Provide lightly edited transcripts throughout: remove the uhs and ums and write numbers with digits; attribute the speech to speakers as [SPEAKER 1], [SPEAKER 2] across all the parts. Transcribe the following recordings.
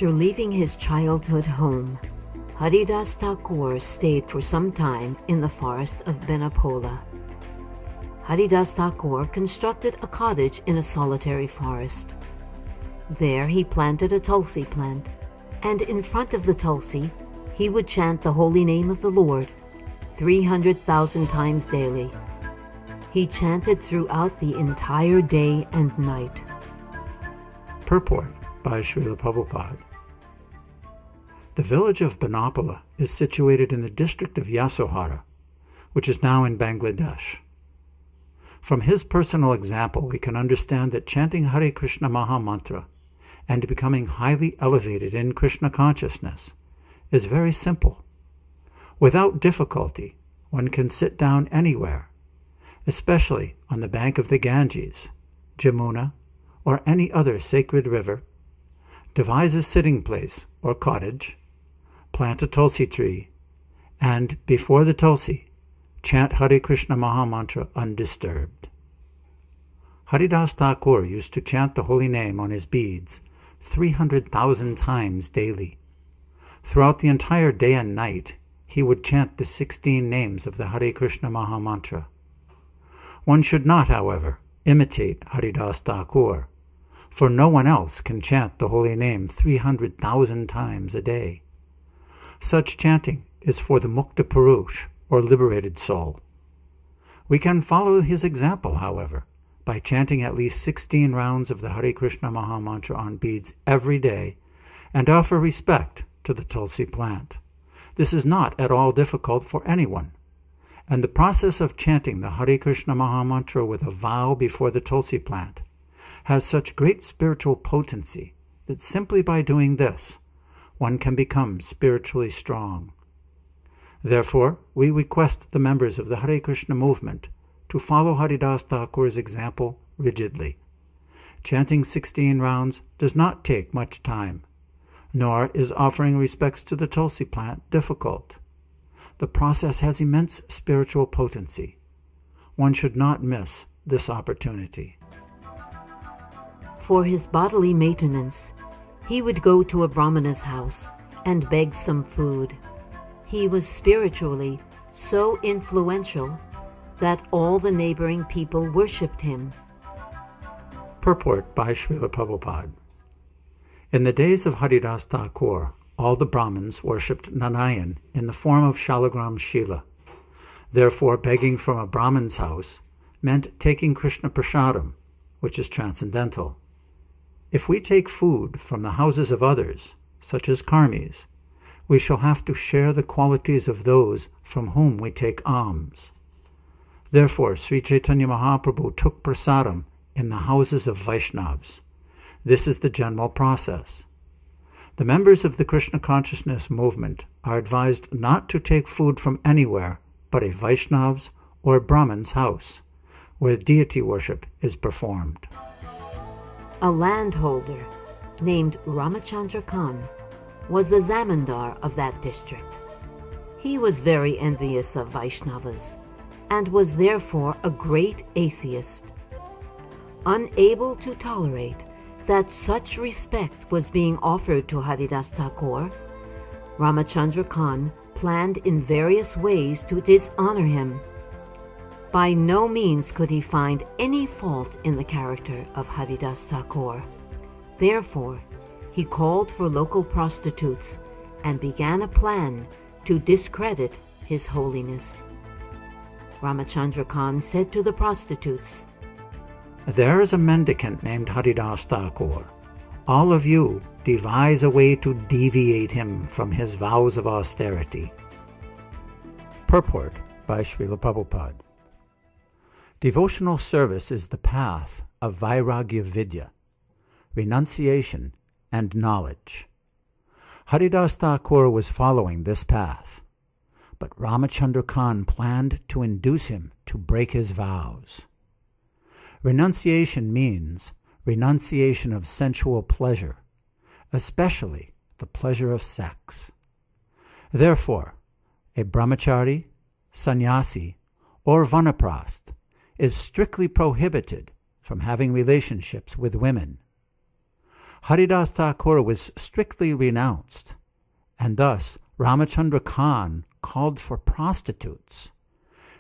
[SPEAKER 1] After leaving his childhood home, Haridas Thakur stayed for some time in the forest of Benapola. Haridas Thakur constructed a cottage in a solitary forest. There he planted a tulsi plant, and in front of the tulsi he would chant the holy name of the Lord 300,000 times daily. He chanted throughout the entire day and night.
[SPEAKER 2] Purport by Srila Prabhupada. The village of Benapola is situated in the district of Yasohara, which is now in Bangladesh. From his personal example, we can understand that chanting Hare Krishna Maha Mantra and becoming highly elevated in Krishna consciousness is very simple. Without difficulty, one can sit down anywhere, especially on the bank of the Ganges, Jamuna, or any other sacred river, devise a sitting place or cottage, plant a tulsi tree, and before the tulsi, chant Hare Krishna Maha Mantra undisturbed. Haridas Thakur used to chant the holy name on his beads 300,000 times daily. Throughout the entire day and night, he would chant the 16 names of the Hare Krishna Maha Mantra. One should not, however, imitate Haridas Thakur, for no one else can chant the holy name 300,000 times a day. Such chanting is for the Mukta Purush, or liberated soul. We can follow his example, however, by chanting at least 16 rounds of the Hare Krishna Maha Mantra on beads every day and offer respect to the tulsi plant. This is not at all difficult for anyone, and the process of chanting the Hare Krishna Maha Mantra with a vow before the tulsi plant has such great spiritual potency that simply by doing this, one can become spiritually strong. Therefore, we request the members of the Hare Krishna movement to follow Haridas Thakur's example rigidly. Chanting 16 rounds does not take much time, nor is offering respects to the tulsi plant difficult. The process has immense spiritual potency. One should not miss this opportunity.
[SPEAKER 1] For his bodily maintenance, he would go to a Brahmana's house and beg some food. He was spiritually so influential that all the neighboring people worshipped him.
[SPEAKER 2] Purport by Srila Prabhupada. In the days of Haridas Thakur, all the Brahmins worshipped Narayan in the form of Shalagram Shila. Therefore, begging from a Brahmin's house meant taking Krishna Prasadam, which is transcendental. If we take food from the houses of others, such as karmis, we shall have to share the qualities of those from whom we take alms. Therefore, Sri Chaitanya Mahaprabhu took prasadam in the houses of Vaishnavas. This is the general process. The members of the Krishna consciousness movement are advised not to take food from anywhere but a Vaishnav's or Brahmin's house, where deity worship is performed.
[SPEAKER 1] A landholder named Ramachandra Khan was the zamindar of that district. He was very envious of Vaishnavas and was therefore a great atheist. Unable to tolerate that such respect was being offered to Haridas Thakur, Ramachandra Khan planned in various ways to dishonor him. By no means could he find any fault in the character of Haridas Thakur. Therefore, he called for local prostitutes and began a plan to discredit his holiness. Ramachandra Khan said to the prostitutes,
[SPEAKER 2] "There is a mendicant named Haridas Thakur. All of you devise a way to deviate him from his vows of austerity." Purport by Srila Prabhupada. Devotional service is the path of Vairagya Vidya, renunciation and knowledge. Haridas Thakur was following this path, but Ramachandra Khan planned to induce him to break his vows. Renunciation means renunciation of sensual pleasure, especially the pleasure of sex. Therefore, a brahmachari, sannyasi, or vanaprast is strictly prohibited from having relationships with women. Haridas Thakur was strictly renounced, and thus Ramachandra Khan called for prostitutes,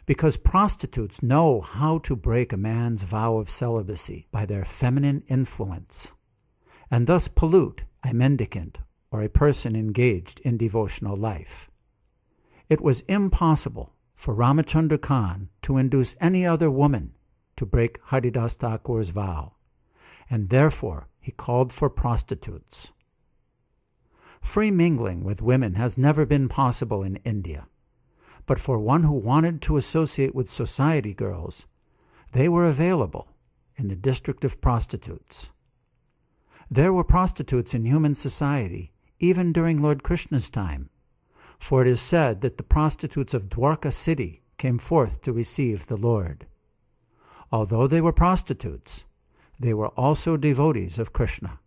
[SPEAKER 2] because prostitutes know how to break a man's vow of celibacy by their feminine influence, and thus pollute a mendicant or a person engaged in devotional life. It was impossible for Ramachandra Khan to induce any other woman to break Haridas Thakur's vow, and therefore he called for prostitutes. Free mingling with women has never been possible in India, but for one who wanted to associate with society girls, they were available in the district of prostitutes. There were prostitutes in human society even during Lord Krishna's time, for it is said that the prostitutes of Dwarka city came forth to receive the Lord. Although they were prostitutes, they were also devotees of Krishna.